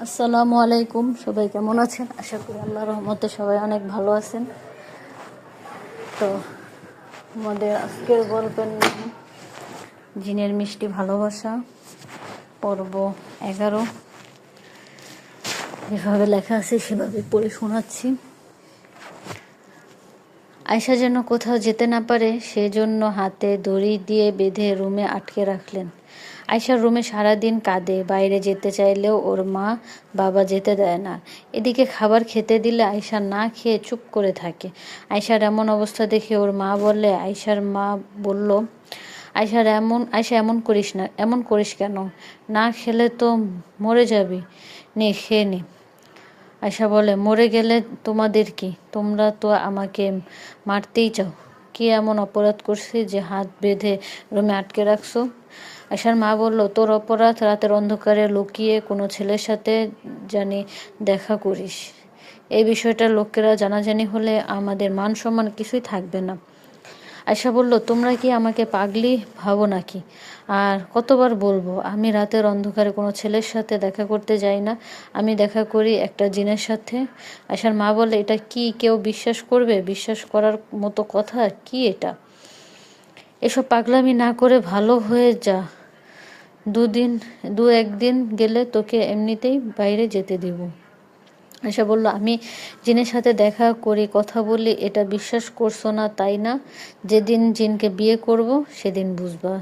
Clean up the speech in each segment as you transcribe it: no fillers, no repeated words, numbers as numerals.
আসসালামু আলাইকুম, সবাই কেমন আছেন? আশা করি আল্লাহর রহমতে সবাই অনেক ভালো আছেন। তো আমাদের আজকের গল্পের নাম জিনের মিষ্টি ভালোবাসা, পর্ব 11। যেভাবে লেখা আছে সেভাবে পড়ে শোনাচ্ছি। আয়শা যেন কোথাও যেতে না পারে সেজন্য হাতে দড়ি দিয়ে বেঁধে রুমে আটকে রাখলেন। আয়শার রুমে সারাদিন কাঁদে, বাইরে যেতে চাইলেও ওর মা বাবা যেতে দেয় না। এদিকে খাবার খেতে দিলে আয়শা না খেয়ে চুপ করে থাকে। আয়শার এমন অবস্থা দেখে ওর মা বললে, আয়শার মা বলল, আয়শা এমন করিস কেন? না খেলে তো মরে যাবি, নে খেয়ে নে। আয়শা বলে, মরে গেলে তোমাদের কি? তোমরা তো আমাকে মারতেই চাও। কি এমন অপরাধ করছি যে হাত বেঁধে রুমে আটকে রাখছো? আয়শার মা বলল, তোর অপরাধ রাতের অন্ধকারে লুকিয়ে কোনো ছেলের সাথে জানি দেখা করিস। এই বিষয়টা লোকেরা জানাজানি হলে আমাদের মান সম্মান কিছুই থাকবে না। আয়শা বলল, তোমরা কি আমাকে পাগলি ভাবো নাকি? আর কতবার বলবো, আমি রাতের অন্ধকারে কোনো ছেলের সাথে দেখা করতে যাই না। আমি দেখা করি একটা জিনের সাথে। আয়শার মা বলে, এটা কি কেউ বিশ্বাস করবে? বিশ্বাস করার মতো কথা কি এটা? এসব পাগলামি না করে ভালো হয়ে যা। একদিন গেলে তোকে এমনিতেই বাইরে যেতে দিব। আয়শা বলল, আমি জিনের সাথে দেখা করি, কথা বলি, এটা বিশ্বাস করছো না তাই না? যেদিন জিনকে বিয়ে করব সেদিন বুঝবা।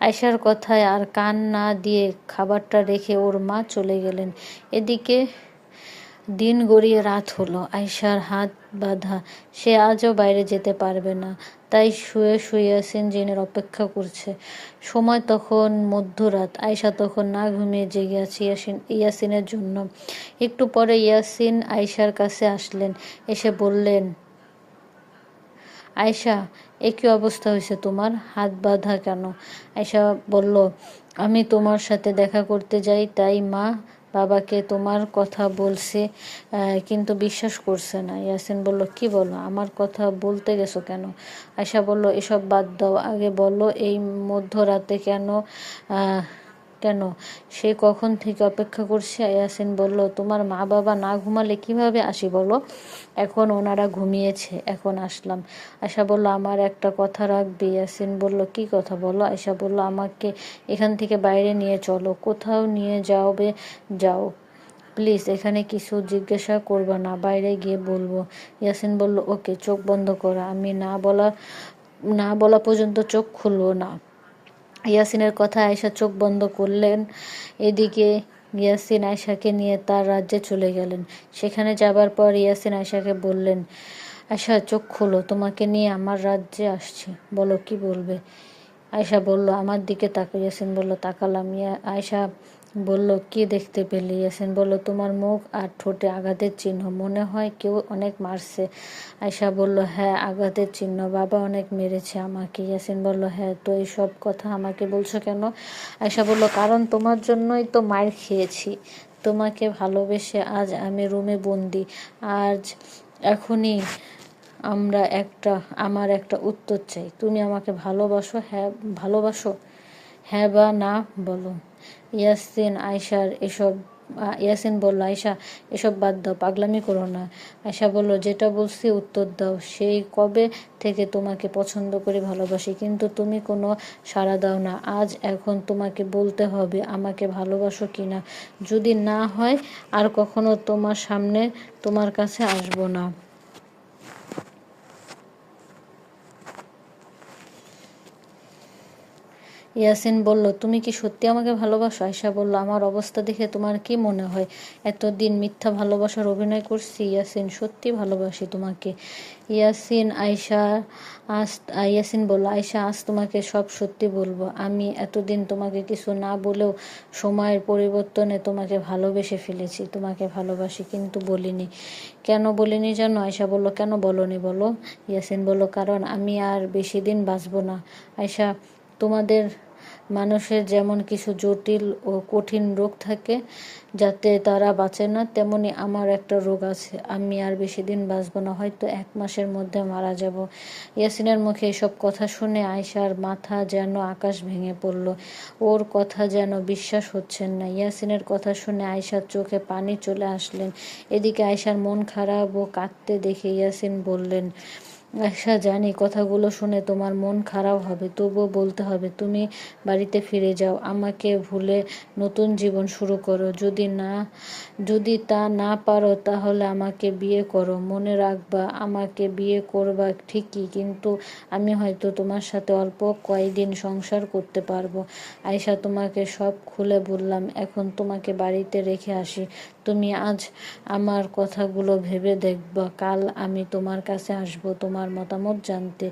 আয়শার কথায় আর কান না দিয়ে খাবারটা রেখে ওর মা চলে গেলেন। এদিকে দিন গড়িয়ে রাত হলো। আয়শার হাত বাঁধা, সে আজও বাইরে যেতে পারবে না। তাই শুয়ে শুয়ে ইয়াসিন জিনের অপেক্ষা করছে। সময় তখন মধ্যরাত। আয়শা তখন না ঘুমিয়ে জেগে আছে ইয়াসিনের জন্য। একটু পরে ইয়াসিন আয়শার কাছে আসলেন, এসে বললেন, আয়শা, এ কি অবস্থা হয়েছে তোমার? হাত বাঁধা কেন? আয়শা বলল, আমি তোমার সাথে দেখা করতে যাই, তাই মা বাবাকে তোমার কথা বলছে, কিন্তু বিশ্বাস করছে না। ইয়াসিন বলল, কি বলো? আমার কথা বলতে গেছো কেন? আয়শা বলল, এসব বাদ দাও, আগে বলো এই মধ্যরাতে কেন? কেন সে কখন থেকে অপেক্ষা করছে? ইয়াসিন বলল, তোমার মা বাবা না ঘুমালে কিভাবে আসি বলো? এখন ওনারা ঘুমিয়েছে, এখন আসলাম। আয়শা বলল, আমার একটা কথা রাখবে? ইয়াসিন বলল, কি কথা বলো? আয়শা বলল, আমাকে এখান থেকে বাইরে নিয়ে চলো। কোথাও নিয়ে যাও প্লিজ, এখানে কিছু জিজ্ঞাসা করবা না, বাইরে গিয়ে বলবো। ইয়াসিন বলল, ওকে, চোখ বন্ধ করো। আমি না বলা পর্যন্ত চোখ খুলবো না। ইয়াসিনের কথা আয়শা চোখ বন্ধ করলেন। এদিকে ইয়াসিন আয়শাকে নিয়ে তার রাজ্যে চলে গেলেন। সেখানে যাবার পর ইয়াসিন আয়শাকে বললেন, আয়শা চোখ খোলো, তোমাকে নিয়ে আমার রাজ্যে আসছি, বলো কি বলবে? আয়শা বলল, আমার দিকে তাকা। ইয়াসিন বলল, তাকালাম। আয়শা বলল, কি দেখতে পেলে? ইয়াসিন বলল, তোমার মুখ আর ঠোঁটে আঘাতের চিহ্ন, মনে হয় কেউ অনেক মারছে। আয়শা বলল, হ্যাঁ, আঘাতের চিহ্ন, বাবা অনেক মেরেছে আমাকে। ইয়াসিন বলল, হ্যাঁ, তো এইসব কথা আমাকে বলছো কেন? আয়শা বলল, কারণ তোমার জন্যই তো মার খেয়েছি। তোমাকে ভালোবেসে আজ আমি রুমে বন্দি। আজ এখনই আমার একটা উত্তর চাই। তুমি আমাকে ভালোবাসো? হ্যাঁ বা না বলো। ইয়াসিন বলল, আয়শা, এসব বাদ দাও, পাগলামি করো না। আয়শা বলল, যেটা বলছি উত্তর দাও। সেই কবে থেকে তোমাকে পছন্দ করে ভালোবাসি, কিন্তু তুমি কোনো সাড়া দাও না। এখন তোমাকে বলতে হবে আমাকে ভালোবাসো কি না। যদি না হয় আর কখনো তোমার কাছে আসবো না। ইয়াসিন বলল, তুমি কি সত্যি আমাকে ভালোবাসো? আয়শা বলল, আমার অবস্থা দেখে তোমার কি মনে হয় এতদিন মিথ্যা ভালোবাসার অভিনয় করছি? ইয়াসিন, সত্যি ভালোবাসি তোমাকে। ইয়াসিন বলল, আয়শা, আজ তোমাকে সব সত্যি বলবো। আমি এতদিন তোমাকে কিছু না বলেও সময়ের পরিবর্তনে তোমাকে ভালোবেসে ফেলেছি। তোমাকে ভালোবাসি কিন্তু বলিনি। কেন বলিনি জানো? আয়শা বলল, কেন বলনি বলো? ইয়াসিন বলল, কারণ আমি আর বেশি দিন বাঁচব না। আয়শা, তোমাদের মানুষের যেমন কিছু জটিল ও কঠিন রোগ থাকে যাতে তারা বাঁচে না, তেমনি আমার একটা রোগ আছে, আমি আর বেশি দিন বাঁচব না, হয়তো 1 মাসের মধ্যে মারা যাব। ইয়াসিনের মুখে এসব কথা শুনে আয়শার মাথা যেন আকাশ ভেঙে পড়ল। ওর কথা যেন বিশ্বাস হচ্ছেন না। ইয়াসিনের কথা শুনে আয়শার চোখে পানি চলে আসলেন। এদিকে আয়শার মন খারাপ ও কাঁদতে দেখে ইয়াসিন বললেন, আয়শা, জানি কথাগুলো শুনে তোমার মন খারাপ হবে, তবুও বলতে হবে, তুমি বাড়িতে ফিরে যাও, আমাকে ভুলে নতুন জীবন শুরু করো। যদি তা না পারো তাহলে আমাকে বিয়ে করো। মনে রাখবা, আমাকে বিয়ে করবা ঠিকই, কিন্তু আমি হয়তো তোমার সাথে অল্প কয়েকদিন সংসার করতে পারবো। আয়শা, তোমাকে সব খুলে বললাম, এখন তোমাকে বাড়িতে রেখে আসি। তুমি আজ আমার কথাগুলো ভেবে দেখবা, কাল আমি তোমার কাছে আসবো তোমার মতামত জানতে।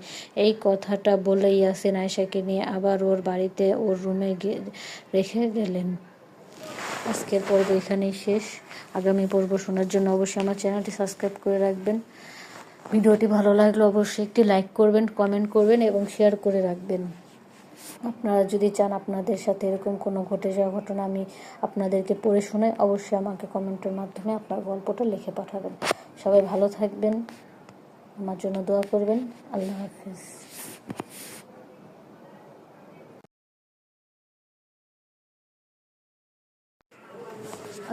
এই কথাটা বলে ইয়াসিন আয়শাকে নিয়ে আবার ওর বাড়িতে ওর রুমে রেখে গেলেন। আজকের পর্ব এখানেই শেষ। আগামী পর্ব শোনার জন্য অবশ্যই আমার চ্যানেলটি সাবস্ক্রাইব করে রাখবেন। ভিডিওটি ভালো লাগলে অবশ্যই একটি লাইক করবেন, কমেন্ট করবেন এবং শেয়ার করে রাখবেন। আপনারা যদি চান আপনাদের সাথে এরকম কোনো ঘটে যাওয়া ঘটনা আমি আপনাদেরকে পড়ে শোনাই, অবশ্যই আমাকে কমেন্টের মাধ্যমে আপনার গল্পটা লিখে পাঠাবেন। সবাই ভালো থাকবেন, আমার জন্য দোয়া করবেন। আল্লাহ হাফিজ।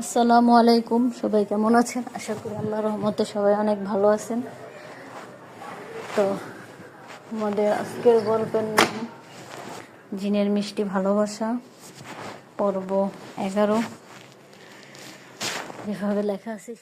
আসসালামু আলাইকুম, সবাই কেমন আছেন? আশা করি আল্লাহর রহমতে সবাই অনেক ভালো আছেন। তো আমাদের আজকের গল্পের নাম জিনের মিষ্টি ভালোবাসা, পর্ব 11। যেভাবে লেখা আছে